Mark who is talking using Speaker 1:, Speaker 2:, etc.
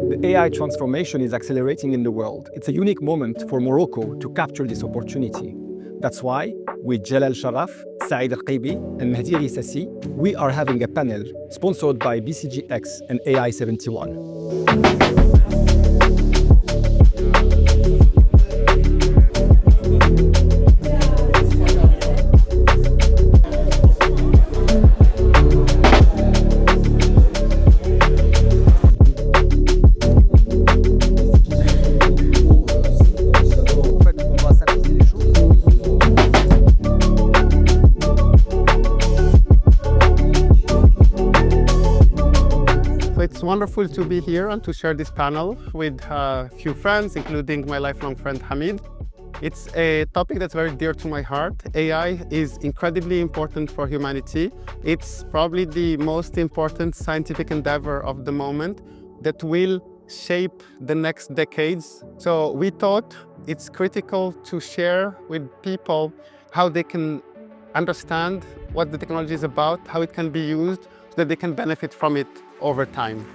Speaker 1: The AI transformation is accelerating in the world. It's a unique moment for Morocco to capture this opportunity. That's why, with Jalal CHARAF, Saïd Rkaibi, and Mehdi Ghissassi, we are having a panel sponsored by BCG X and AI71.
Speaker 2: So it's wonderful to be here and to share this panel with a few friends, including my lifelong friend Hamid. It's a topic that's very dear to my heart. AI is incredibly important for humanity. It's probably the most important scientific endeavor of the moment that will shape the next decades. So we thought it's critical to share with people how they can understand what the technology is about, how it can be used, so that they can benefit from it over time.